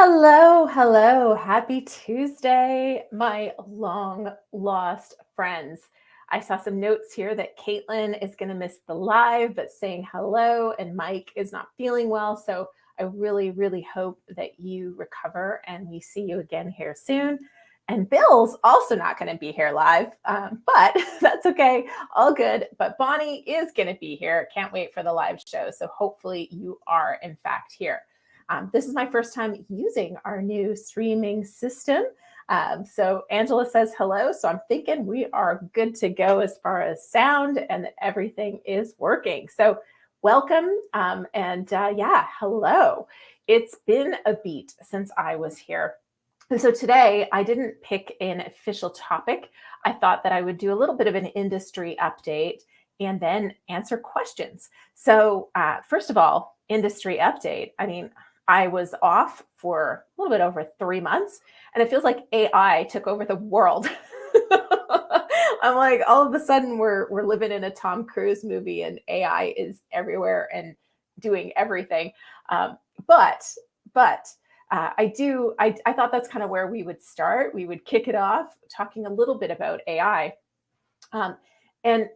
Hello, hello. Happy Tuesday, my long lost friends. I saw some notes here that Caitlin is going to miss the live, but saying hello, and Mike is not feeling well. So I really, really hope that you recover and we see you again here soon. And Bill's also not going to be here live, but that's okay. All good. But Bonnie is going to be here. Can't wait for the live show. So hopefully you are, in fact, here. This is my first time using our new streaming system. So Angela says hello. So I'm thinking we are good to go as far as sound and that everything is working. So welcome. Yeah, hello. It's been a beat since I was here. And so today I didn't pick an official topic. I thought that I would do a little bit of an industry update and then answer questions. So first of all, industry update. I mean, I was off for a little bit over 3 months, and it feels like AI took over the world. I'm like, all of a sudden we're living in a Tom Cruise movie, and AI is everywhere and doing everything. But I thought that's kind of where we would start. We would kick it off talking a little bit about AI, and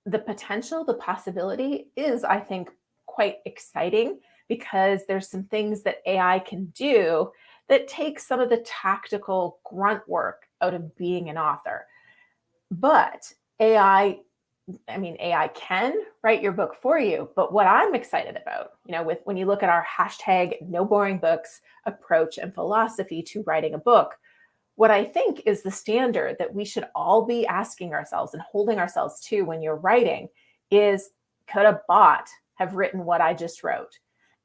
the potential, the possibility is, I think, quite exciting because there's some things that AI can do that takes some of the tactical grunt work out of being an author. But AI can write your book for you. But what I'm excited about, when you look at our hashtag no boring books approach and philosophy to writing a book, what I think is the standard that we should all be asking ourselves and holding ourselves to when you're writing is, could a bot have written what I just wrote?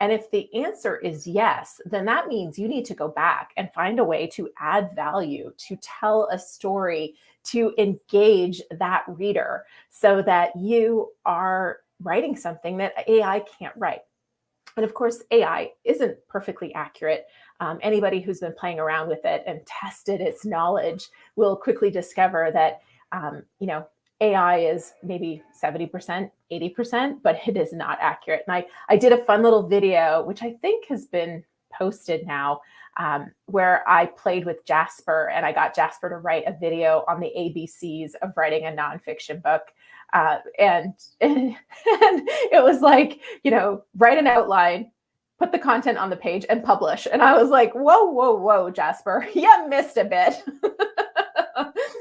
And if the answer is yes, then that means you need to go back and find a way to add value, to tell a story, to engage that reader so that you are writing something that AI can't write. And of course, AI isn't perfectly accurate. Anybody who's been playing around with it and tested its knowledge will quickly discover that, AI is maybe 70%, 80%, but it is not accurate. And I did a fun little video, which I think has been posted now, where I played with Jasper and I got Jasper to write a video on the ABCs of writing a nonfiction book. And it was like, write an outline, put the content on the page and publish. And I was like, whoa, Jasper, you missed a bit.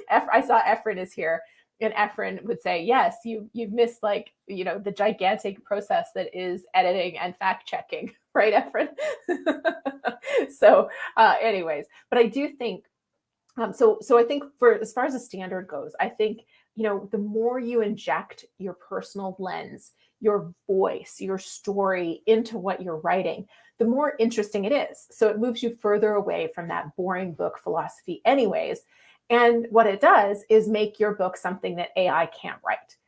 I saw Efren is here. And Efren would say, yes, you've missed the gigantic process that is editing and fact checking, right, Efren? So anyways, but I do think, so I think for as far as the standard goes, I think, the more you inject your personal lens, your voice, your story into what you're writing, the more interesting it is. So it moves you further away from that boring book philosophy anyways. And what it does is make your book something that AI can't write,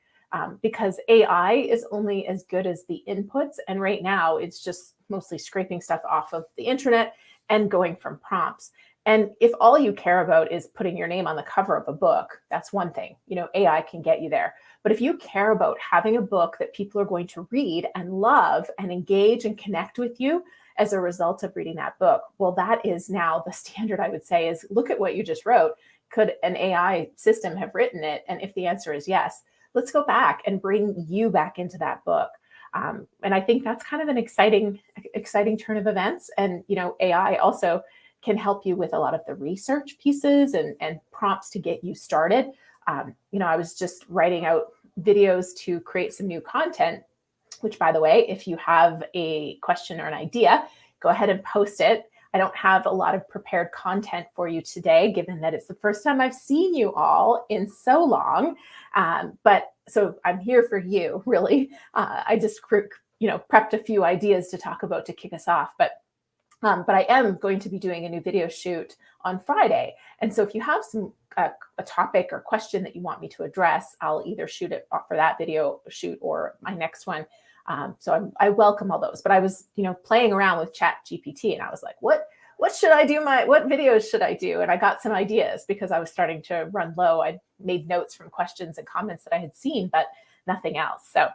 because AI is only as good as the inputs. And right now it's just mostly scraping stuff off of the internet and going from prompts. And if all you care about is putting your name on the cover of a book, that's one thing. AI can get you there. But if you care about having a book that people are going to read and love and engage and connect with you as a result of reading that book, well, that is now the standard, I would say, is look at what you just wrote. Could an AI system have written it? And if the answer is yes, let's go back and bring you back into that book. And I think that's kind of an exciting turn of events. And, AI also can help you with a lot of the research pieces and prompts to get you started. I was just writing out videos to create some new content, which, by the way, if you have a question or an idea, go ahead and post it. I don't have a lot of prepared content for you today, given that it's the first time I've seen you all in so long. But so I'm here for you, really. I just, prepped a few ideas to talk about to kick us off. But I am going to be doing a new video shoot on Friday. And so if you have a topic or question that you want me to address, I'll either shoot it for that video shoot or my next one. So I welcome all those. But I was, playing around with Chat GPT, and I was like, what should I do? What videos should I do? And I got some ideas because I was starting to run low. I made notes from questions and comments that I had seen, but nothing else. So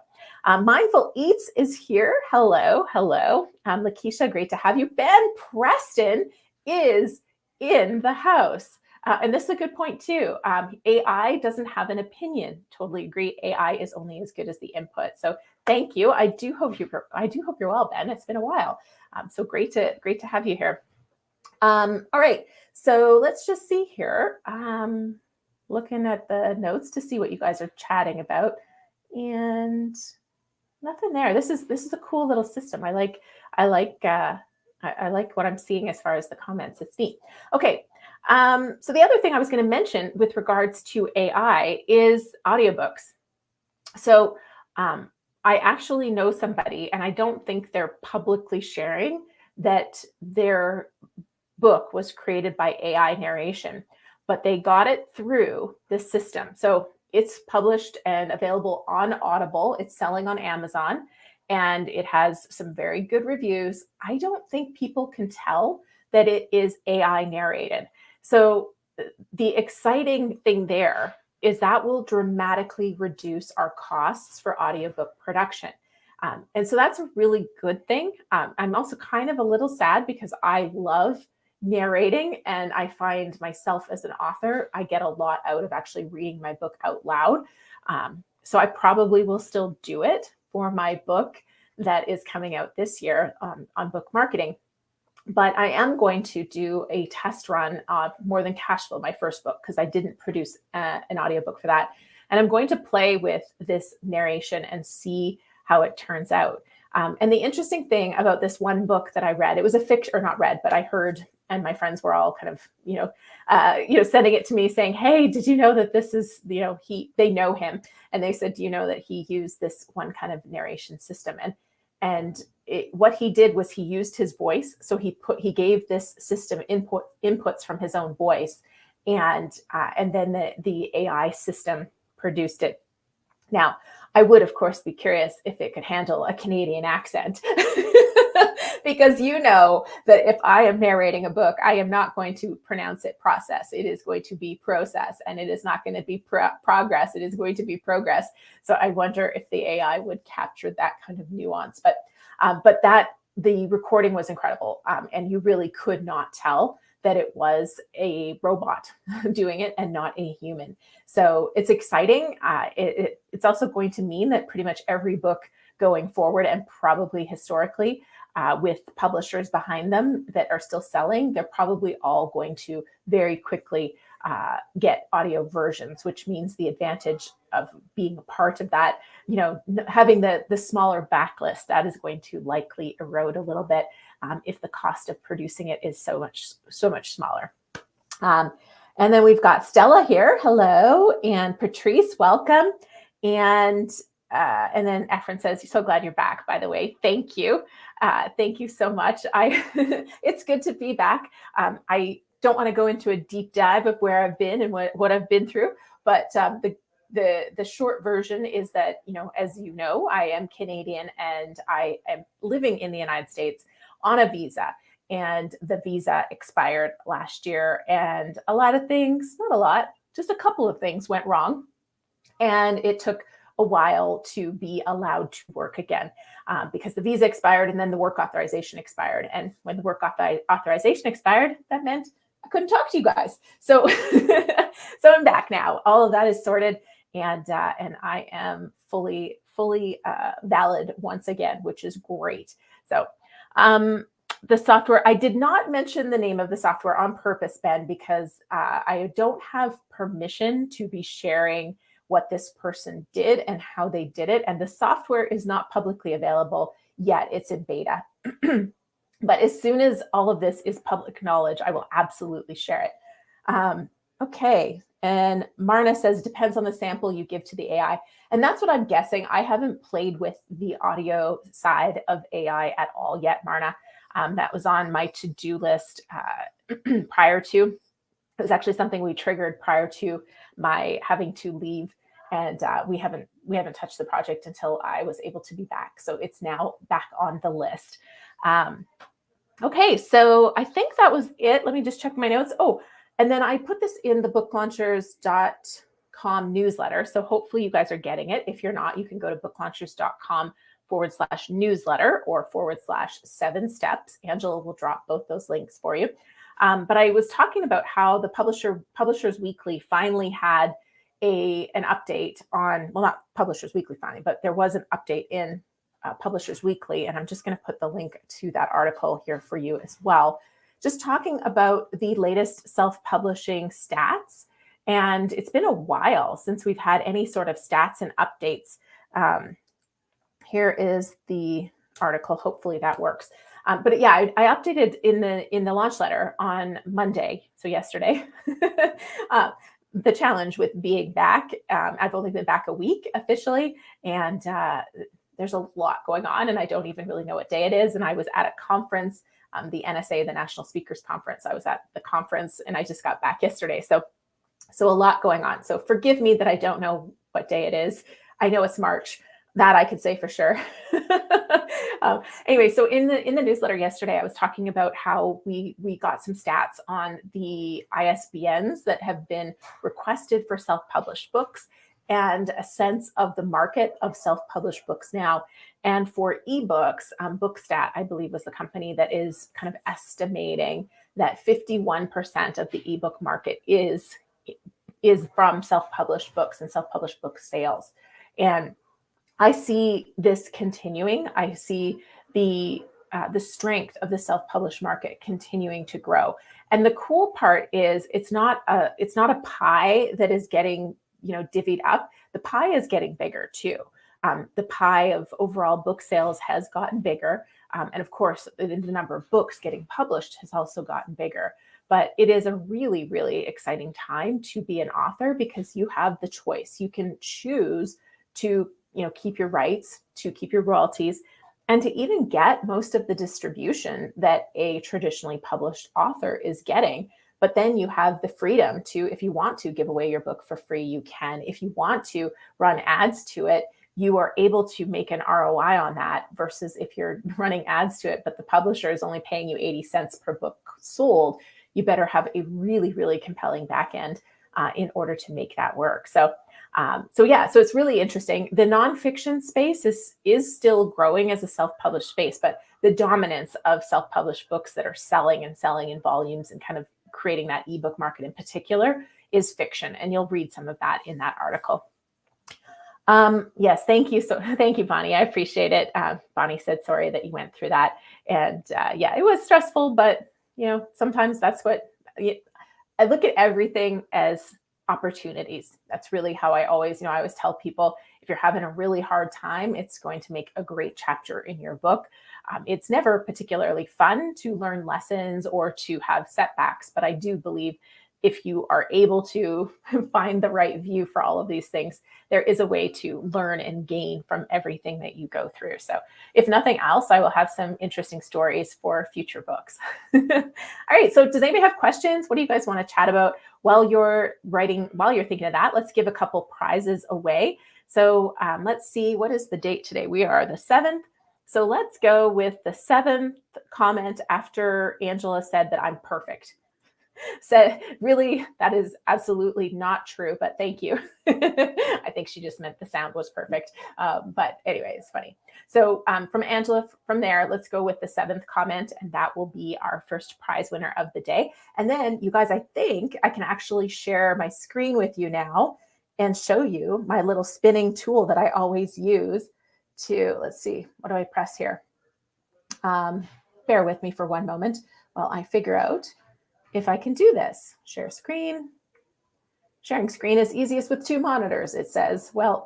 Mindful Eats is here. Hello, hello. Lakeisha, great to have you. Ben Preston is in the house. And this is a good point too. AI doesn't have an opinion. Totally agree. AI is only as good as the input. So thank you. I do hope you're well, Ben. It's been a while. So great to have you here. All right. So let's just see here. Looking at the notes to see what you guys are chatting about, and nothing there. This is a cool little system. I like what I'm seeing as far as the comments. It's neat. Okay. So the other thing I was going to mention with regards to AI is audiobooks. So I actually know somebody, and I don't think they're publicly sharing that their book was created by AI narration, but they got it through this system. So it's published and available on Audible. It's selling on Amazon, and it has some very good reviews. I don't think people can tell that it is AI narrated. So the exciting thing there is that will dramatically reduce our costs for audiobook production. And so that's a really good thing. I'm also kind of a little sad because I love narrating, and I find myself as an author, I get a lot out of actually reading my book out loud. So I probably will still do it for my book that is coming out this year on book marketing. But I am going to do a test run of More Than Cashflow, my first book, because I didn't produce an audiobook for that. And I'm going to play with this narration and see how it turns out. And the interesting thing about this one book that I read, it was a fiction, or not read, but I heard, and my friends were all kind of, sending it to me saying, hey, did you know that this is, they know him. And they said, do you know that he used this one kind of narration system? And what he did was he used his voice. So he gave this system inputs from his own voice. And then the AI system produced it. Now, I would, of course, be curious if it could handle a Canadian accent, because you know that if I am narrating a book, I am not going to pronounce it process. It is going to be process, and it is not going to be progress. It is going to be progress. So I wonder if the AI would capture that kind of nuance. But the recording was incredible, and you really could not tell that it was a robot doing it and not a human. So it's exciting. It's also going to mean that pretty much every book going forward, and probably historically, with publishers behind them that are still selling, they're probably all going to very quickly get audio versions, which means the advantage of being a part of that, having the smaller backlist, that is going to likely erode a little bit if the cost of producing it is so much smaller. And then we've got Stella here. Hello. And Patrice, welcome. And then Efren says, so glad you're back, by the way. Thank you. Thank you so much. It's good to be back. I don't want to go into a deep dive of where I've been and what I've been through, but the short version is that, as you know, I am Canadian, and I am living in the United States on a visa. And the visa expired last year, and a lot of things, not a lot, just a couple of things went wrong. And it took a while to be allowed to work again because the visa expired, and then the work authorization expired. And when the work authorization expired, that meant I couldn't talk to you guys. So, so I'm back now. All of that is sorted, and I am fully valid once again, which is great. So, the software, I did not mention the name of the software on purpose, Ben, because I don't have permission to be sharing what this person did and how they did it. And the software is not publicly available yet. It's in beta. But as soon as all of this is public knowledge, I will absolutely share it. Okay. And Marna says, it depends on the sample you give to the AI. And that's what I'm guessing. I haven't played with the audio side of AI at all yet, Marna. That was on my to-do list prior to. It was actually something we triggered prior to my having to leave. And we haven't touched the project until I was able to be back. So it's now back on the list. Okay, so I think that was it. Let me just check my notes. Oh, and then I put this in the booklaunchers.com booklaunchers.com newsletter. So hopefully you guys are getting it. If you're not, you can go to booklaunchers.com/newsletter or /7 steps. Angela will drop both those links for you. But I was talking about how the Publishers Weekly finally had an update on, well, not Publishers Weekly finally, but there was an update in Publishers Weekly. And I'm just going to put the link to that article here for you as well. Just talking about the latest self-publishing stats. And it's been a while since we've had any sort of stats and updates. Here is the article. Hopefully that works. But yeah, I updated in the launch letter on Monday, so yesterday, the challenge with being back. I've only been back a week officially, and there's a lot going on, and I don't even really know what day it is. And I was at a conference, the NSA, the National Speakers Conference. I was at the conference, and I just got back yesterday. So a lot going on. So forgive me that I don't know what day it is. I know it's March. That I could say for sure. Anyway, so in the newsletter yesterday, I was talking about how we got some stats on the ISBNs that have been requested for self-published books and a sense of the market of self-published books now. And for ebooks, Bookstat, I believe, was the company that is kind of estimating that 51% of the ebook market is from self-published books and self-published book sales. And I see this continuing. I see the strength of the self-published market continuing to grow. And the cool part is it's not a pie that is getting divvied up. The pie is getting bigger too. The pie of overall book sales has gotten bigger, and of course, the number of books getting published has also gotten bigger. But it is a really, really exciting time to be an author because you have the choice. You can choose to keep your rights, to keep your royalties, and to even get most of the distribution that a traditionally published author is getting. But then you have the freedom to, if you want to give away your book for free, you can. If you want to run ads to it, you are able to make an ROI on that versus if you're running ads to it, but the publisher is only paying you 80 cents per book sold, you better have a really, really compelling back end in order to make that work. So it's really interesting. The nonfiction space is still growing as a self-published space, but the dominance of self-published books that are selling in volumes and kind of creating that ebook market in particular is fiction. And you'll read some of that in that article. Yes, thank you. So thank you, Bonnie. I appreciate it. Bonnie said, sorry that you went through that. And it was stressful, but sometimes that's what I look at everything as opportunities. That's really how I always tell people, if you're having a really hard time, it's going to make a great chapter in your book. It's never particularly fun to learn lessons or to have setbacks, but I do believe if you are able to find the right view for all of these things, there is a way to learn and gain from everything that you go through. So if nothing else, I will have some interesting stories for future books. All right. So does anybody have questions? What do you guys want to chat about while you're writing, while you're thinking of that? Let's give a couple prizes away. So let's see, what is the date today? We are the 7th. So let's go with the 7th comment after Angela said that I'm perfect. So really, that is absolutely not true, but thank you. I think she just meant the sound was perfect. But anyway, it's funny. So from Angela, from there, let's go with the 7th comment, and that will be our first prize winner of the day. And then you guys, I think I can actually share my screen with you now and show you my little spinning tool that I always use to, let's see, what do I press here? Bear with me for one moment while I figure out if I can do this. Share screen. Sharing screen is easiest with 2 monitors, it says. Well,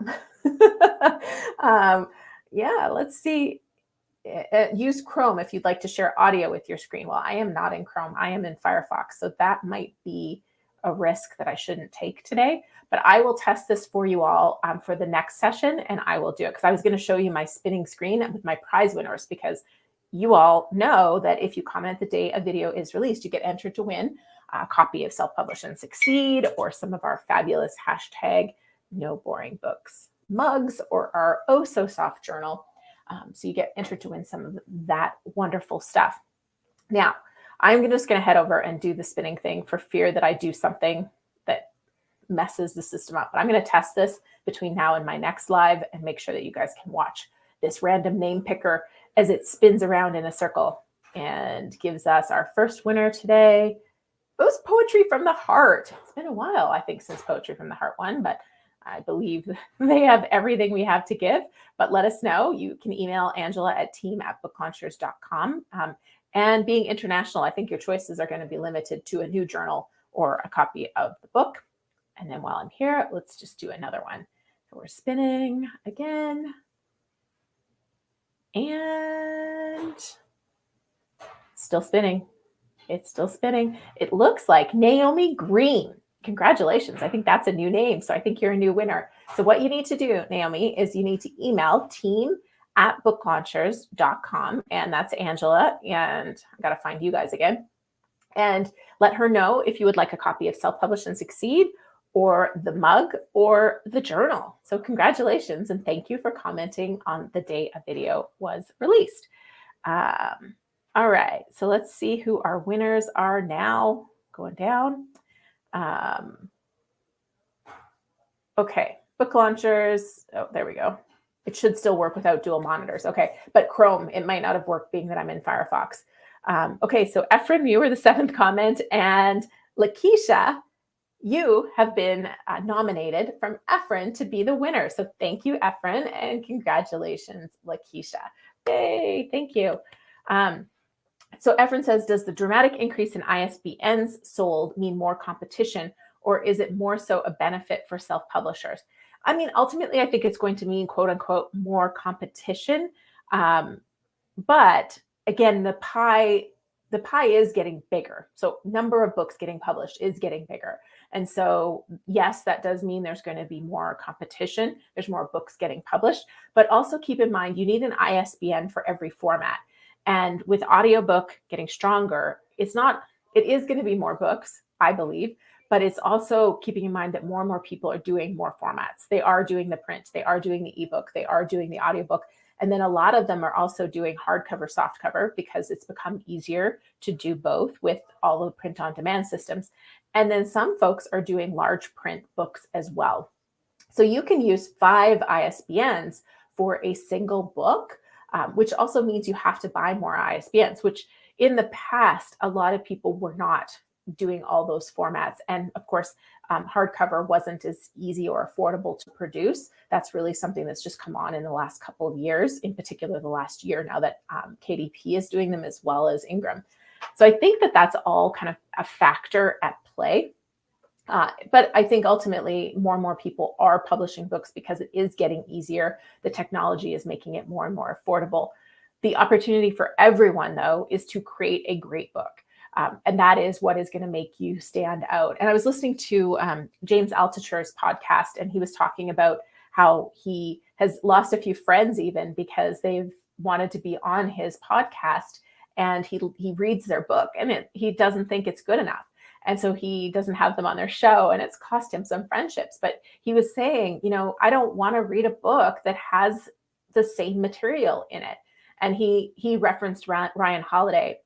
let's see. Use Chrome if you'd like to share audio with your screen. Well, I am not in Chrome. I am in Firefox. So that might be a risk that I shouldn't take today. But I will test this for you all for the next session, and I will do it because I was going to show you my spinning screen with my prize winners, because you all know that if you comment the day a video is released, you get entered to win a copy of Self-Publish and Succeed, or some of our fabulous #NoBoringBooks mugs, or our Oh So Soft journal. So you get entered to win some of that wonderful stuff. Now, I'm just going to head over and do the spinning thing for fear that I do something that messes the system up. But I'm going to test this between now and my next live and make sure that you guys can watch this random name picker as it spins around in a circle and gives us our first winner today. It was Poetry from the Heart. It's been a while, I think, since Poetry from the Heart won, but I believe they have everything we have to give. But let us know. You can email Angela at team@booklaunchers.com. And being international, I think your choices are going to be limited to a new journal or a copy of the book. And then while I'm here, let's just do another one. So we're spinning again. And still spinning. It's still spinning. It looks like Naomi Green. Congratulations. I think that's a new name. So I think you're a new winner. So what you need to do, Naomi, is you need to email team@booklaunchers.com. And that's Angela. And I got to find you guys again. And let her know if you would like a copy of Self-Publish and Succeed or the mug or the journal. So congratulations. And thank you for commenting on the day a video was released. All right, so let's see who our winners are now. Going down. Okay, Book Launchers. Oh, there we go. It should still work without dual monitors. Okay, but Chrome, it might not have worked being that I'm in Firefox. Okay, so Efren, you were the 7th comment, and Lakeisha, you have been nominated from Efren to be the winner. So thank you, Efren, and congratulations, Lakeisha. Yay, thank you. So Efren says, does the dramatic increase in ISBNs sold mean more competition, or is it more so a benefit for self-publishers? I mean, ultimately, I think it's going to mean, quote unquote, more competition. But again, the pie is getting bigger. So number of books getting published is getting bigger. And so, yes, that does mean there's going to be more competition. There's more books getting published. But also keep in mind, you need an ISBN for every format. And with audiobook getting stronger, it is going to be more books, I believe, but it's also keeping in mind that more and more people are doing more formats. They are doing the print, they are doing the ebook, they are doing the audiobook. And then a lot of them are also doing hardcover, softcover, because it's become easier to do both with all of the print on demand systems. And then some folks are doing large print books as well. So you can use 5 ISBNs for a single book. Which also means you have to buy more ISBNs, which in the past, a lot of people were not doing all those formats. And of course, hardcover wasn't as easy or affordable to produce. That's really something that's just come on in the last couple of years, in particular the last year, now that KDP is doing them as well as Ingram. So I think that that's all kind of a factor at play. But I think ultimately more and more people are publishing books because it is getting easier. The technology is making it more and more affordable. The opportunity for everyone, though, is to create a great book. And that is what is going to make you stand out. And I was listening to James Altucher's podcast, and he was talking about how he has lost a few friends even because they've wanted to be on his podcast, and he reads their book and he doesn't think it's good enough. And so he doesn't have them on their show, and it's cost him some friendships. But he was saying, I don't want to read a book that has the same material in it. And he referenced Ryan Holiday,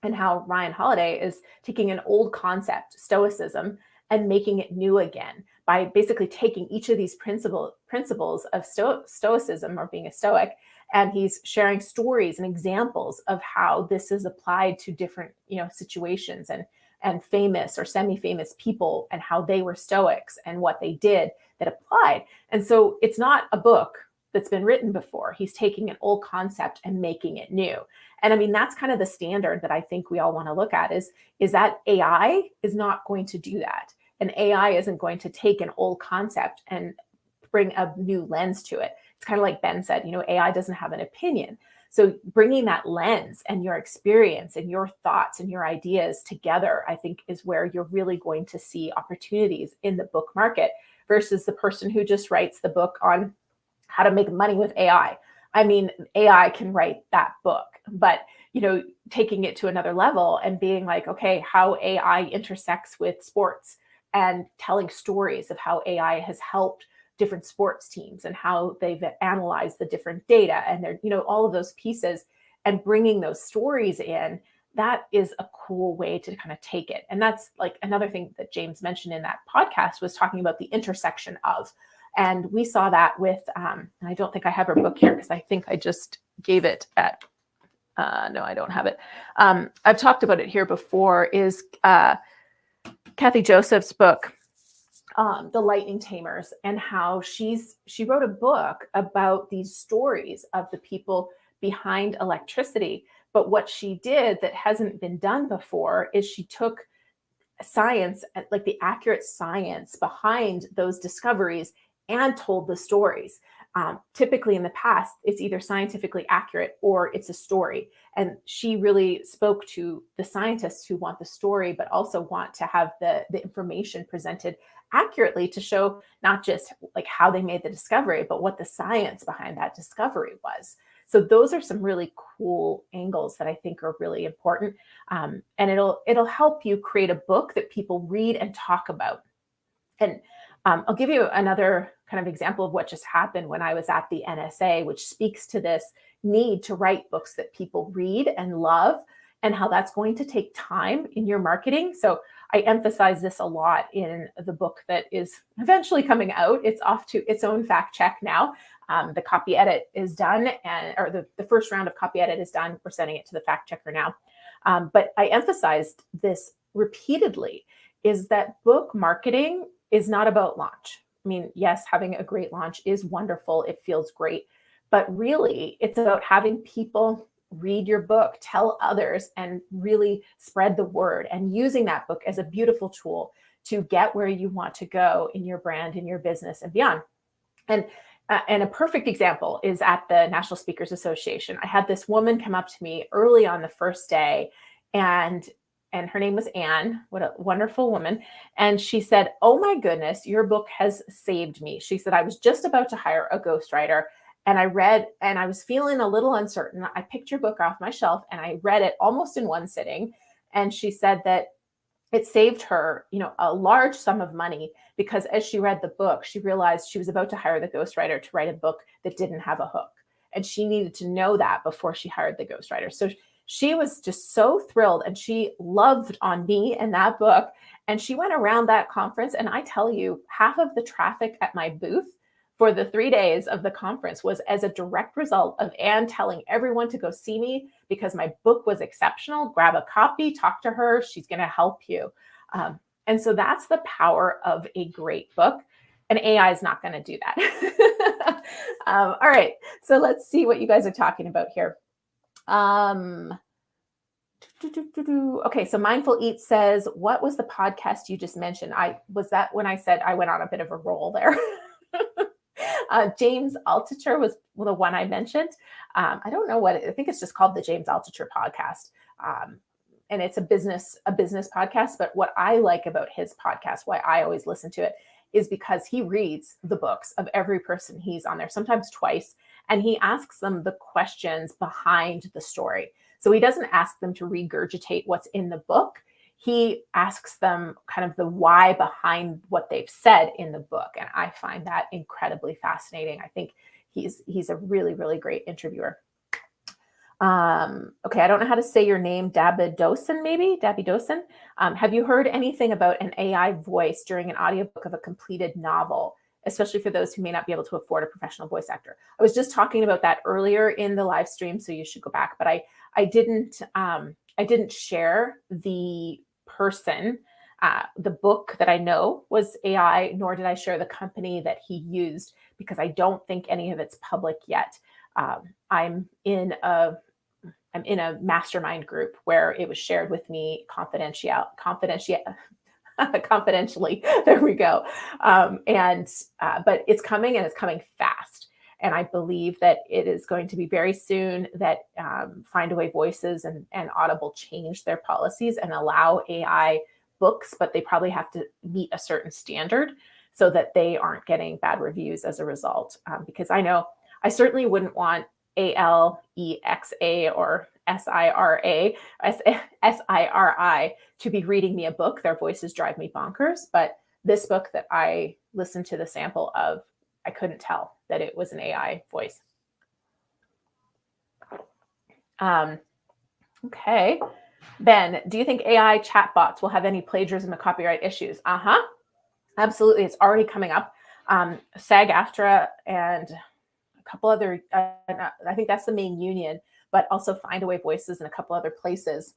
and how Ryan Holiday is taking an old concept, Stoicism, and making it new again by basically taking each of these principles of Stoicism, or being a Stoic, and he's sharing stories and examples of how this is applied to different situations and famous or semi-famous people, and how they were Stoics and what they did that applied. And so it's not a book that's been written before. He's taking an old concept and making it new. And I mean, that's kind of the standard that I think we all want to look at is that AI is not going to do that. And AI isn't going to take an old concept and bring a new lens to it. It's kind of like Ben said, AI doesn't have an opinion. So bringing that lens and your experience and your thoughts and your ideas together, I think, is where you're really going to see opportunities in the book market versus the person who just writes the book on how to make money with AI. I mean, AI can write that book, but taking it to another level and being like, okay, how AI intersects with sports and telling stories of how AI has helped different sports teams and how they've analyzed the different data and they're, all of those pieces, and bringing those stories in that is a cool way to kind of take it. And that's like another thing that James mentioned in that podcast, was talking about the intersection of. And we saw that with, and I don't think I have her book here because I think I just gave it at, no, I don't have it. I've talked about it here before, is Kathy Joseph's book, The Lightning Tamers, and how she wrote a book about these stories of the people behind electricity. But what she did that hasn't been done before is she took science, like the accurate science behind those discoveries, and told the stories. Typically in the past, it's either scientifically accurate or it's a story. And she really spoke to the scientists who want the story, but also want to have the information presented accurately to show not just like how they made the discovery, but what the science behind that discovery was. So those are some really cool angles that I think are really important. And it'll help you create a book that people read and talk about. And I'll give you another kind of example of what just happened when I was at the NSA, which speaks to this need to write books that people read and love, and how that's going to take time in your marketing. So I emphasize this a lot in the book that is eventually coming out. It's off to its own fact check now. The copy edit is done, or the first round of copy edit is done. We're sending it to the fact checker now. But I emphasized this repeatedly, is that book marketing is not about launch. I mean, yes, having a great launch is wonderful. It feels great. But really, it's about having people read your book, tell others, and really spread the word, and using that book as a beautiful tool to get where you want to go in your brand, in your business, and beyond. And a perfect example is at the National Speakers Association. I had this woman come up to me early on the first day, and her name was Anne. What a wonderful woman. And she said, "Oh my goodness, your book has saved me." She said, "I was just about to hire a ghostwriter, and I read, and I was feeling a little uncertain. I picked your book off my shelf and I read it almost in one sitting." And she said that it saved her, a large sum of money, because as she read the book, she realized she was about to hire the ghostwriter to write a book that didn't have a hook. And she needed to know that before she hired the ghostwriter. So she was just so thrilled, and she loved on me and that book. And she went around that conference, and I tell you, half of the traffic at my booth for the 3 days of the conference was as a direct result of Anne telling everyone to go see me because my book was exceptional. Grab a copy, talk to her. She's going to help you. And so that's the power of a great book. And AI is not going to do that. All right. So let's see what you guys are talking about here. Okay, so Mindful Eats says, "What was the podcast you just mentioned?" Was that when I said I went on a bit of a roll there. James Altucher was the one I mentioned. I don't know I think it's just called the James Altucher podcast. And it's a business podcast. But what I like about his podcast, why I always listen to it, is because he reads the books of every person he's on there, sometimes twice, and he asks them the questions behind the story. So he doesn't ask them to regurgitate what's in the book. He asks them kind of the why behind what they've said in the book. And I find that incredibly fascinating. I think he's a really, really great interviewer. Okay, I don't know how to say your name, Dabidosin, maybe? Dabidosin. Have you heard anything about an AI voice during an audiobook of a completed novel, especially for those who may not be able to afford a professional voice actor? I was just talking about that earlier in the live stream, so you should go back. But I didn't share the person. The book that I know was AI, nor did I share the company that he used, because I don't think any of it's public yet. I'm in a mastermind group where it was shared with me confidentially. There we go. But it's coming, and it's coming fast. And I believe that it is going to be very soon that Findaway Voices and Audible change their policies and allow AI books, but they probably have to meet a certain standard so that they aren't getting bad reviews as a result. Because I know I certainly wouldn't want ALEXA or SIRI to be reading me a book. Their voices drive me bonkers. But this book that I listened to the sample of, I couldn't tell that it was an AI voice. Okay. Ben, do you think AI chatbots will have any plagiarism and copyright issues? Absolutely. It's already coming up. SAG-AFTRA and a couple other, I think that's the main union, but also Findaway Voices and a couple other places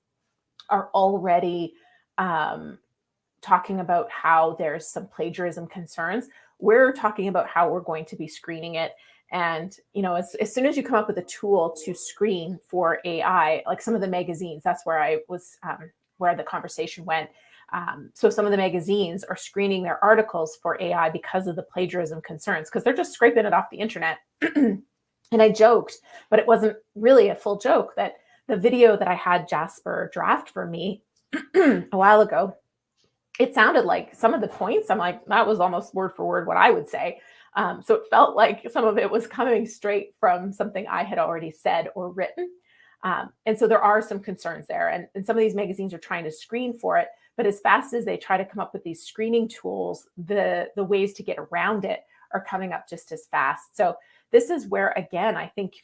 are already talking about how there's some plagiarism concerns. We're talking about how we're going to be screening it. And, as soon as you come up with a tool to screen for AI, like some of the magazines, that's where I was, where the conversation went. So some of the magazines are screening their articles for AI because of the plagiarism concerns, because they're just scraping it off the internet. And I joked, but it wasn't really a full joke, that the video that I had Jasper draft for me a while ago, it sounded like some of the points, I'm like, that was almost word for word what I would say. So it felt like some of it was coming straight from something I had already said or written. And so there are some concerns there. And some of these magazines are trying to screen for it. But as fast as they try to come up with these screening tools, the ways to get around it are coming up just as fast. So this is where, again, I think,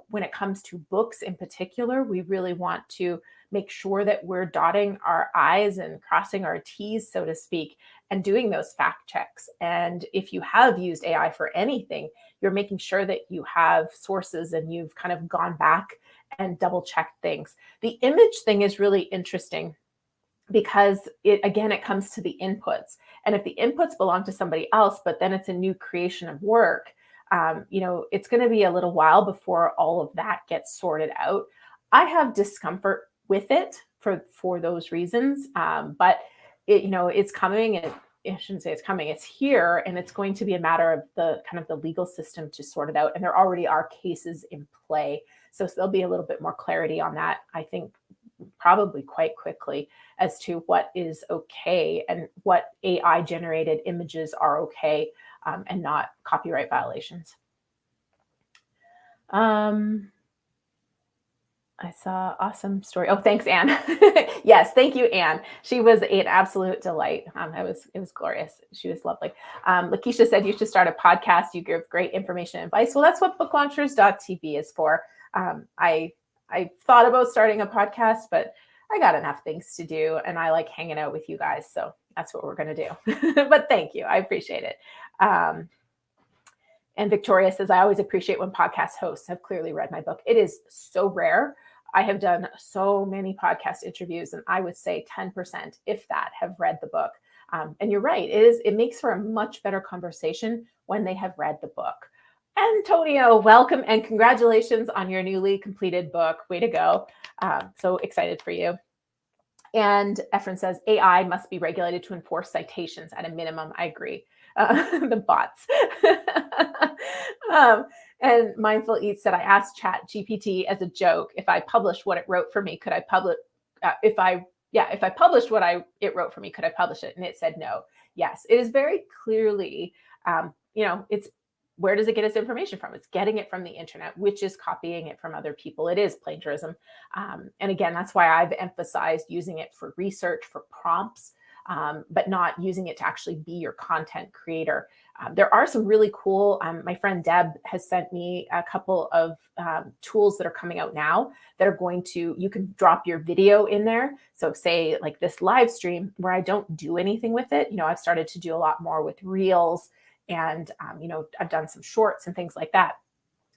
when it comes to books in particular, we really want to make sure that we're dotting our I's and crossing our T's, so to speak, and doing those fact checks. And if you have used AI for anything, you're making sure that you have sources and you've kind of gone back and double checked things. The image thing is really interesting because it comes to the inputs. And if the inputs belong to somebody else, but then it's a new creation of work, it's going to be a little while before all of that gets sorted out. I have discomfort with it for those reasons, but it's coming. And I shouldn't say it's coming, it's here, and it's going to be a matter of the kind of the legal system to sort it out. And there already are cases in play. So there'll be a little bit more clarity on that, I think, probably quite quickly, as to what is okay and what AI generated images are okay, and not copyright violations. I saw awesome story. Oh, thanks, Anne. Yes, thank you, Anne. She was an absolute delight. It was glorious. She was lovely. Lakeisha said you should start a podcast. You give great information and advice. Well, that's what booklaunchers.tv is for. I thought about starting a podcast, but I got enough things to do, and I like hanging out with you guys. So that's what we're going to do. But thank you. I appreciate it. And Victoria says, I always appreciate when podcast hosts have clearly read my book. It is so rare. I have done so many podcast interviews, and I would say 10%, if that, have read the book. And you're right. It makes for a much better conversation when they have read the book. Antonio, welcome and congratulations on your newly completed book. Way to go. So excited for you. And Efren says, AI must be regulated to enforce citations at a minimum. I agree. The bots. And Mindful Eats said, I asked Chat GPT as a joke, if I published what it wrote for me, could I publish? If I published what it wrote for me, could I publish it? And it said no. Yes, it is very clearly, it's, where does it get its information from? It's getting it from the internet, which is copying it from other people. It is plagiarism. And again, that's why I've emphasized using it for research, for prompts, but not using it to actually be your content creator. There are some really cool, my friend Deb has sent me a couple of tools that are coming out now that are you can drop your video in there. So say like this live stream where I don't do anything with it. I've started to do a lot more with reels, and I've done some shorts and things like that.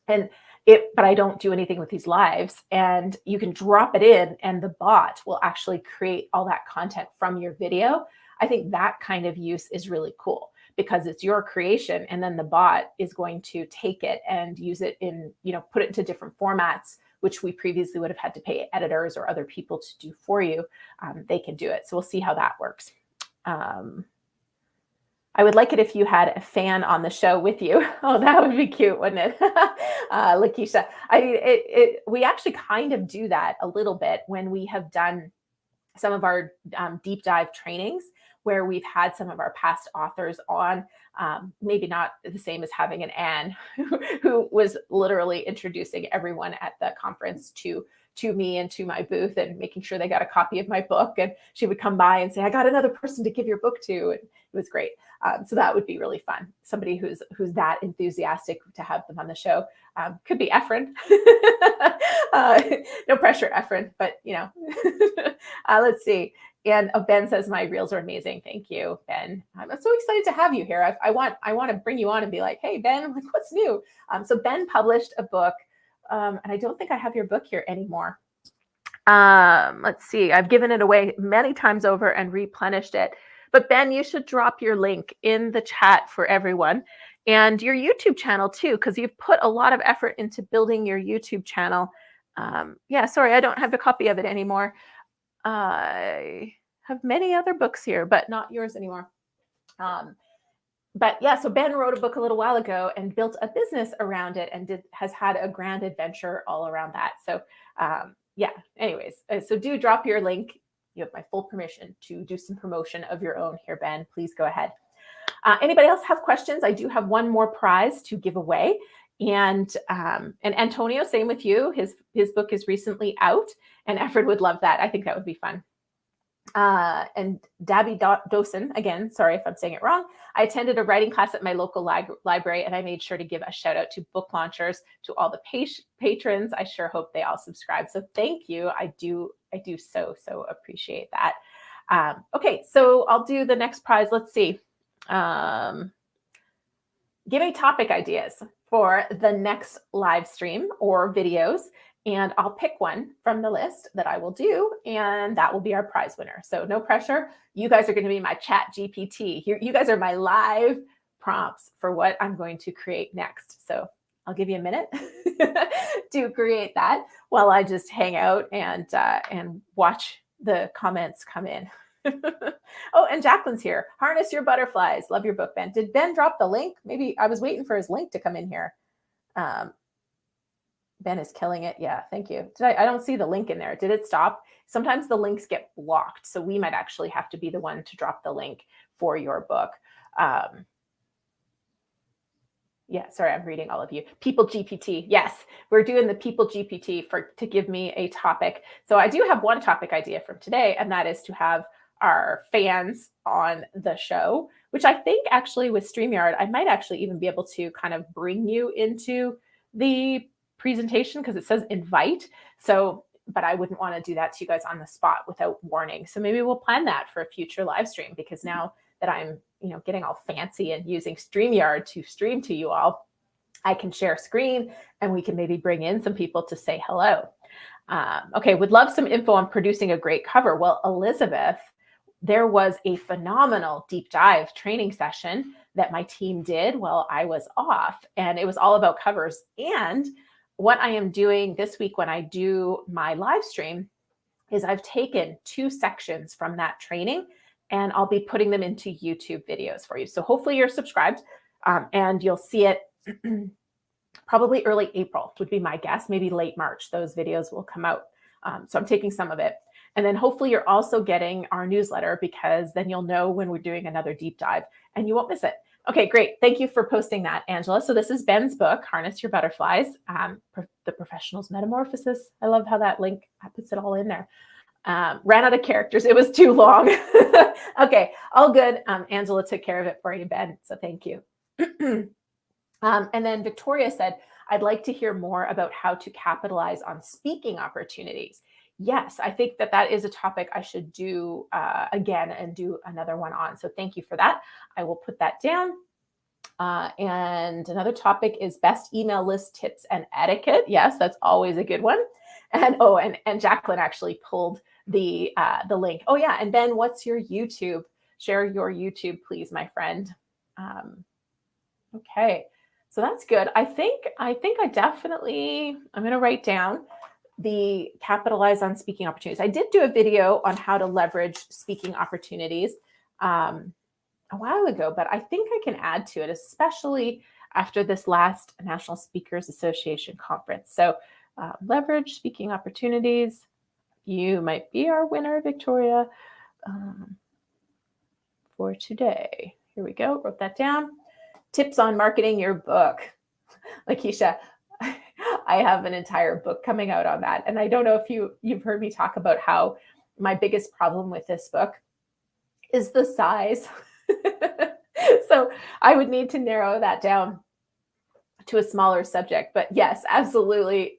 But I don't do anything with these lives, and you can drop it in and the bot will actually create all that content from your video. I think that kind of use is really cool because it's your creation, and then the bot is going to take it and use it in, put it into different formats, which we previously would have had to pay editors or other people to do for you. They can do it. So we'll see how that works. I would like it if you had a fan on the show with you. Oh, that would be cute, wouldn't it? Lakeisha, we actually kind of do that a little bit when we have done some of our deep dive trainings where we've had some of our past authors on, maybe not the same as having an Anne who was literally introducing everyone at the conference to to me and to my booth and making sure they got a copy of my book. And she would come by and say, I got another person to give your book to. And it was great. So that would be really fun. Somebody who's that enthusiastic to have them on the show. Could be Efren. No pressure, Efren, but let's see. And Ben says my reels are amazing. Thank you, Ben. I'm so excited to have you here. I want to bring you on and be like, hey, Ben, I'm like, what's new? So Ben published a book, and I don't think I have your book here anymore. Let's see. I've given it away many times over and replenished it. But Ben, you should drop your link in the chat for everyone, and your YouTube channel too, because you've put a lot of effort into building your YouTube channel. Yeah, sorry, I don't have a copy of it anymore. I have many other books here, but not yours anymore. But yeah, so Ben wrote a book a little while ago and built a business around it and has had a grand adventure all around that. So yeah, anyways, so do drop your link. You have my full permission to do some promotion of your own here, Ben. Please go ahead. Anybody else have questions? I do have one more prize to give away. And Antonio, same with you. His book is recently out, and Efren would love that. I think that would be fun. And Dabby Dosen, again, sorry if I'm saying it wrong. I attended a writing class at my local library, and I made sure to give a shout out to book launchers, to all the patrons. I sure hope they all subscribe. So thank you. I do so appreciate that. Okay, so I'll do the next prize. Let's see. Give me topic ideas for the next live stream or videos, and I'll pick one from the list that I will do, and that will be our prize winner. So no pressure. You guys are going to be my chat GPT. You guys are my live prompts for what I'm going to create next. So I'll give you a minute to create that while I just hang out and watch the comments come in. Oh, and Jacqueline's here. Harness your butterflies. Love your book, Ben. Did Ben drop the link? Maybe I was waiting for his link to come in here. Ben is killing it. Yeah, thank you. I don't see the link in there. Did it stop? Sometimes the links get blocked, so we might actually have to be the one to drop the link for your book. Yeah, sorry, I'm reading all of you. People GPT. Yes, we're doing the People GPT to give me a topic. So I do have one topic idea from today, and that is to have our fans on the show, which I think actually with StreamYard, I might actually even be able to kind of bring you into the presentation because it says invite. So, but I wouldn't want to do that to you guys on the spot without warning. So maybe we'll plan that for a future live stream, because now that I'm, getting all fancy and using StreamYard to stream to you all, I can share screen and we can maybe bring in some people to say hello. Okay, would love some info on producing a great cover. Well, Elizabeth, there was a phenomenal deep dive training session that my team did while I was off, and it was all about covers. And what I am doing this week when I do my live stream is I've taken 2 sections from that training and I'll be putting them into YouTube videos for you. So hopefully you're subscribed and you'll see it probably early April would be my guess, maybe late March, those videos will come out. So I'm taking some of it. And then hopefully you're also getting our newsletter, because then you'll know when we're doing another deep dive and you won't miss it. Okay, great. Thank you for posting that, Angela. So this is Ben's book, Harness Your Butterflies, The Professional's Metamorphosis. I love how that link puts it all in there. Ran out of characters. It was too long. Okay, all good. Angela took care of it for you, Ben. So thank you. And then Victoria said, I'd like to hear more about how to capitalize on speaking opportunities. Yes, I think that is a topic I should do again and do another one on. So thank you for that. I will put that down. And another topic is best email list tips and etiquette. Yes, that's always a good one. And and Jacqueline actually pulled the link. Oh yeah, and Ben, what's your YouTube? Share your YouTube, please, my friend. Okay, so that's good. I think I'm going to write down the capitalize on speaking opportunities. I did do a video on how to leverage speaking opportunities a while ago, but I think I can add to it, especially after this last National Speakers Association conference. So leverage speaking opportunities. You might be our winner, Victoria, for today. Here we go. Wrote that down. Tips on marketing your book. Lakeisha, I have an entire book coming out on that. And I don't know if you've heard me talk about how my biggest problem with this book is the size. So I would need to narrow that down to a smaller subject. But yes, absolutely,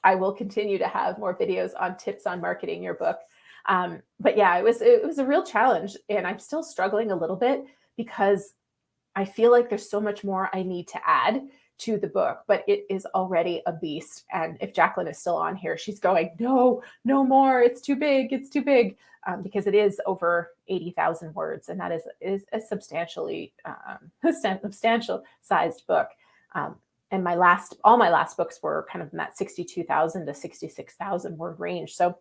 I will continue to have more videos on tips on marketing your book. But yeah, it was a real challenge, and I'm still struggling a little bit because I feel like there's so much more I need to add to the book, but it is already a beast. And if Jacqueline is still on here, she's going, no, no more. It's too big. It's too big. Because it is over 80,000 words, and that is a substantially substantial sized book. And all my last books were kind of in that 62,000 to 66,000 word range. So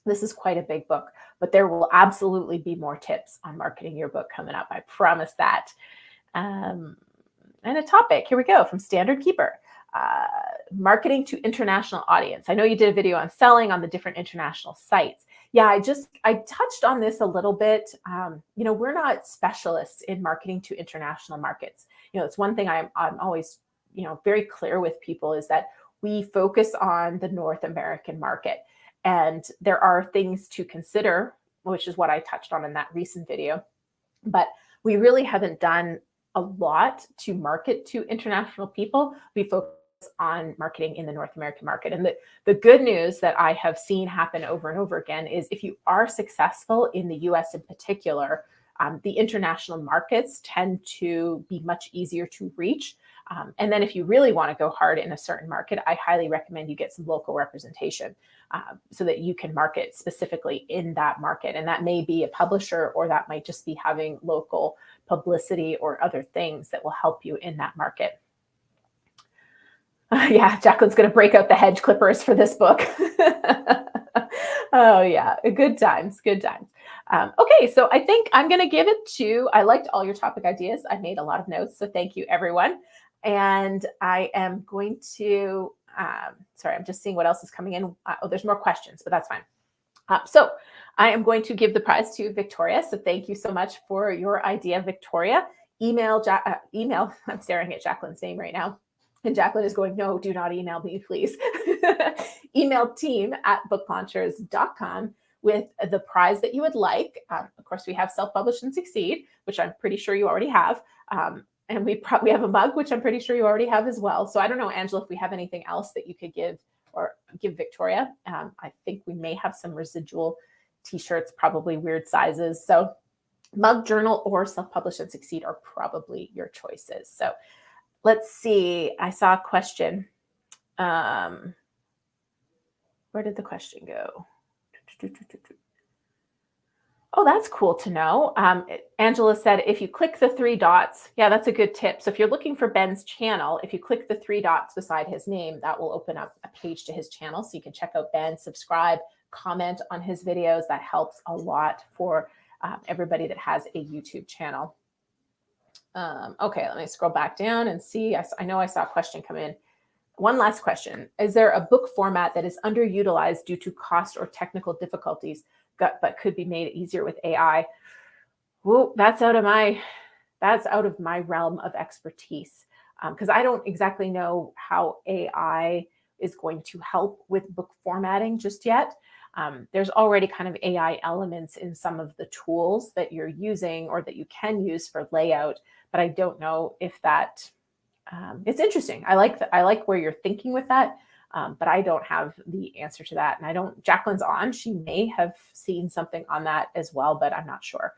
this is quite a big book, but there will absolutely be more tips on marketing your book coming up. I promise that. And a topic, here we go, from Standard Keeper, marketing to international audience. I know you did a video on selling on the different international sites. Yeah, I touched on this a little bit. We're not specialists in marketing to international markets. It's one thing I'm always, very clear with people is that we focus on the North American market. And there are things to consider, which is what I touched on in that recent video. But we really haven't done a lot to market to international people. We focus on marketing in the North American market. And the good news that I have seen happen over and over again is if you are successful in the US in particular, the international markets tend to be much easier to reach. And then if you really want to go hard in a certain market, I highly recommend you get some local representation so that you can market specifically in that market. And that may be a publisher, or that might just be having local publicity or other things that will help you in that market. Yeah, Jacqueline's going to break out the hedge clippers for this book. Oh yeah, good times, good times. Okay, so I think I'm going to give it to, I liked all your topic ideas. I made a lot of notes, so thank you everyone. And I am going to, sorry, I'm just seeing what else is coming in. Oh, there's more questions, but that's fine. So I am going to give the prize to Victoria. So thank you so much for your idea, Victoria. Email, I'm staring at Jacqueline's name right now. And Jacqueline is going, no, do not email me, please. Email team@booklaunchers.com with the prize that you would like. Of course, we have Self-Publish and Succeed, which I'm pretty sure you already have. And we have a mug, which I'm pretty sure you already have as well. So I don't know, Angela, if we have anything else that you could give Victoria. I think we may have some residual t-shirts, probably weird sizes. So mug, journal, or Self-Publish and Succeed are probably your choices. So let's see. I saw a question. Where did the question go? Oh, that's cool to know. Angela said, if you click the 3 dots, yeah, that's a good tip. So if you're looking for Ben's channel, if you click the 3 dots beside his name, that will open up a page to his channel. So you can check out Ben, subscribe, comment on his videos. That helps a lot for everybody that has a YouTube channel. Okay, let me scroll back down and see. I know I saw a question come in. One last question. Is there a book format that is underutilized due to cost or technical difficulties, but could be made easier with AI? Well, that's out of my realm of expertise, because I don't exactly know how AI is going to help with book formatting just yet. There's already kind of AI elements in some of the tools that you're using or that you can use for layout, but I don't know if that, it's interesting. I like where you're thinking with that, but I don't have the answer to that. And Jacqueline's on, she may have seen something on that as well, but I'm not sure.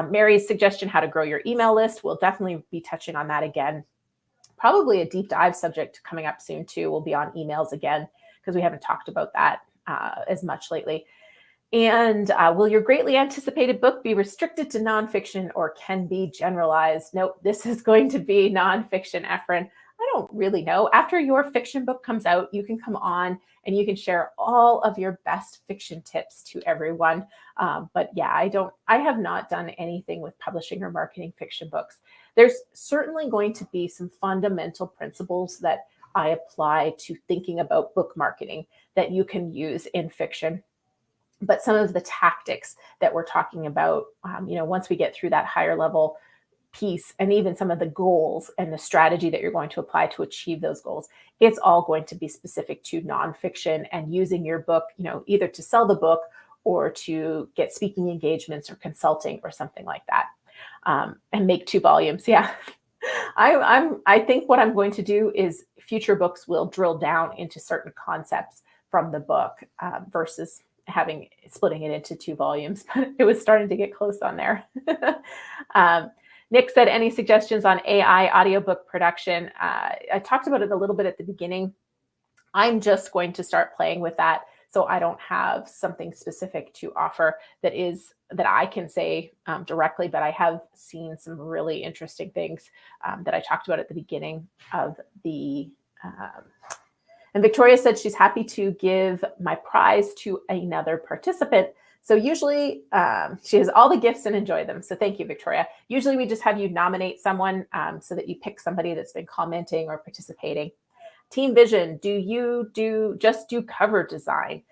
Mary's suggestion, how to grow your email list. We'll definitely be touching on that again. Probably a deep dive subject coming up soon too. We'll be on emails again because we haven't talked about that as much lately. And will your greatly anticipated book be restricted to nonfiction or can be generalized? Nope, this is going to be nonfiction, Efren. I don't really know. After your fiction book comes out, you can come on and you can share all of your best fiction tips to everyone. But yeah, I have not done anything with publishing or marketing fiction books. There's certainly going to be some fundamental principles that I apply to thinking about book marketing that you can use in fiction. But some of the tactics that we're talking about, once we get through that higher level piece, and even some of the goals and the strategy that you're going to apply to achieve those goals, it's all going to be specific to nonfiction and using your book, either to sell the book or to get speaking engagements or consulting or something like that. And make 2 volumes. Yeah. I think what I'm going to do is future books will drill down into certain concepts from the book versus splitting it into 2 volumes, but it was starting to get close on there. Nick said, any suggestions on AI audiobook production? I talked about it a little bit at the beginning. I'm just going to start playing with that, so I don't have something specific to offer that I can say directly, but I have seen some really interesting things that I talked about at the beginning of the. And Victoria said she's happy to give my prize to another participant. So usually she has all the gifts and enjoy them. So thank you, Victoria. Usually we just have you nominate someone so that you pick somebody that's been commenting or participating. Team Vision, do you just do cover design?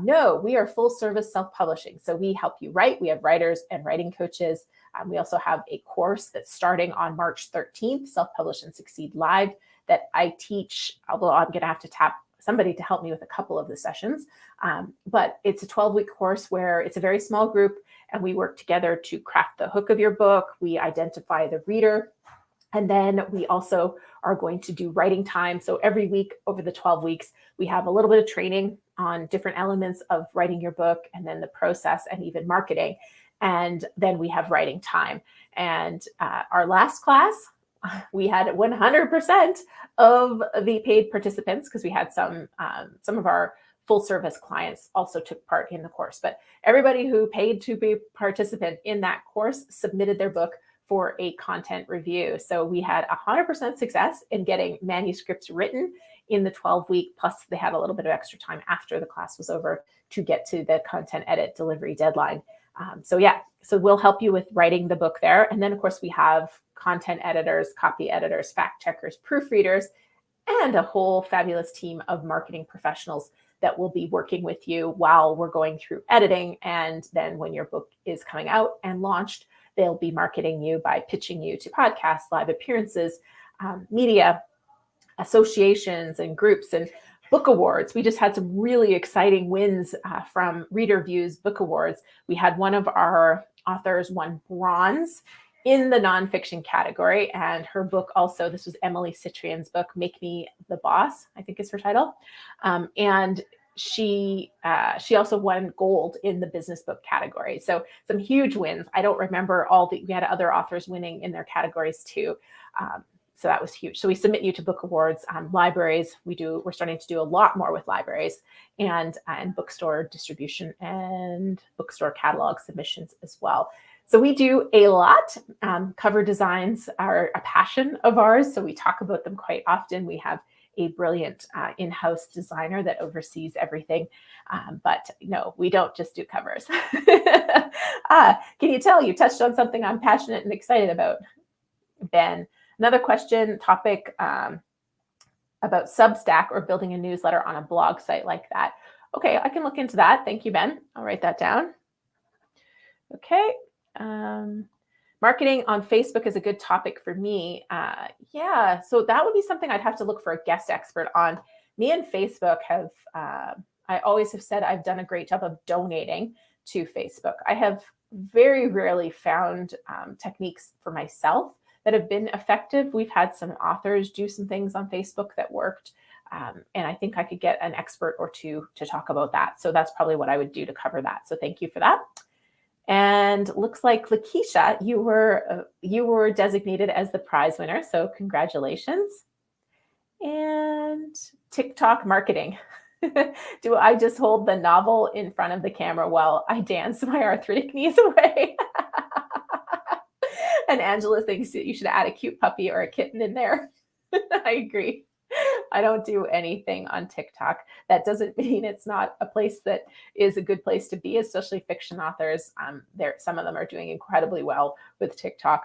No, we are full service self-publishing. So we help you write. We have writers and writing coaches. We also have a course that's starting on March 13th, Self-Publish and Succeed Live, that I teach, although I'm going to have to tap somebody to help me with a couple of the sessions. But it's a 12-week course where it's a very small group and we work together to craft the hook of your book. We identify the reader. And then we also are going to do writing time. So every week over the 12 weeks, we have a little bit of training on different elements of writing your book and then the process and even marketing. And then we have writing time. And our last class, we had 100% of the paid participants because we had some of our full service clients also took part in the course. But everybody who paid to be a participant in that course submitted their book for a content review. So we had 100% success in getting manuscripts written in the 12-week, plus they had a little bit of extra time after the class was over to get to the content edit delivery deadline. So we'll help you with writing the book there. And then of course we have content editors, copy editors, fact checkers, proofreaders, and a whole fabulous team of marketing professionals that will be working with you while we're going through editing. And then when your book is coming out and launched, they'll be marketing you by pitching you to podcasts, live appearances, media, associations and groups and book awards. We just had some really exciting wins from Reader Views Book Awards. We had one of our authors won bronze in the nonfiction category, and her book also, this was Emily Citrian's book, Make Me the Boss, I think is her title. And she also won gold in the business book category. So some huge wins. I don't remember we had other authors winning in their categories too. So that was huge. So we submit you to book awards, libraries. We're starting to do a lot more with libraries and bookstore distribution and bookstore catalog submissions as well. So we do a lot. Cover designs are a passion of ours, so we talk about them quite often. We have a brilliant in-house designer that oversees everything. But no, we don't just do covers. Can you tell you touched on something I'm passionate and excited about, Ben? Another topic about Substack or building a newsletter on a blog site like that. Okay, I can look into that. Thank you, Ben. I'll write that down. Okay. Marketing on Facebook is a good topic for me. So that would be something I'd have to look for a guest expert on. Me and Facebook I always have said I've done a great job of donating to Facebook. I have very rarely found techniques for myself that have been effective. We've had some authors do some things on Facebook that worked. And I think I could get an expert or two to talk about that. So that's probably what I would do to cover that. So thank you for that. And looks like Lakeisha, you were designated as the prize winner. So congratulations. And TikTok marketing. Do I just hold the novel in front of the camera while I dance my arthritic knees away? And Angela thinks that you should add a cute puppy or a kitten in there. I agree. I don't do anything on TikTok. That doesn't mean it's not a place that is a good place to be, especially fiction authors. Some of them are doing incredibly well with TikTok.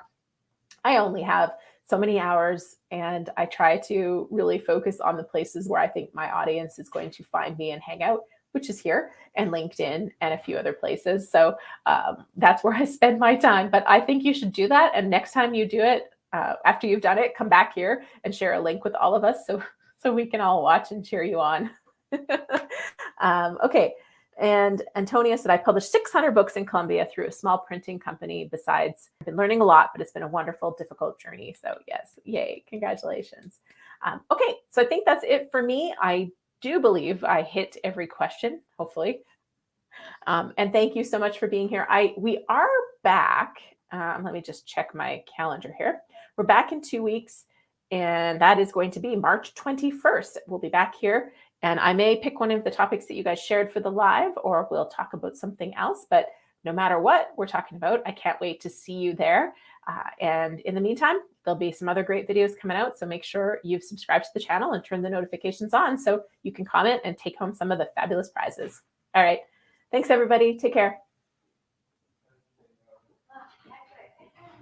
I only have so many hours, and I try to really focus on the places where I think my audience is going to find me and hang out, which is here, and LinkedIn and a few other places. So that's where I spend my time. But I think you should do that. And next time you do it, after you've done it, come back here and share a link with all of us so we can all watch and cheer you on. Okay. And Antonia said, I published 600 books in Colombia through a small printing company. Besides, I've been learning a lot, but it's been a wonderful, difficult journey. So yes, yay, congratulations. Okay, so I think that's it for me. I do believe I hit every question, hopefully. And thank you so much for being here. We are back. Let me just check my calendar here. We're back in 2 weeks, and that is going to be March 21st. We'll be back here. And I may pick one of the topics that you guys shared for the live, or we'll talk about something else. But no matter what we're talking about, I can't wait to see you there. And in the meantime, there'll be some other great videos coming out. So make sure you've subscribed to the channel and turn the notifications on so you can comment and take home some of the fabulous prizes. All right. Thanks, everybody. Take care.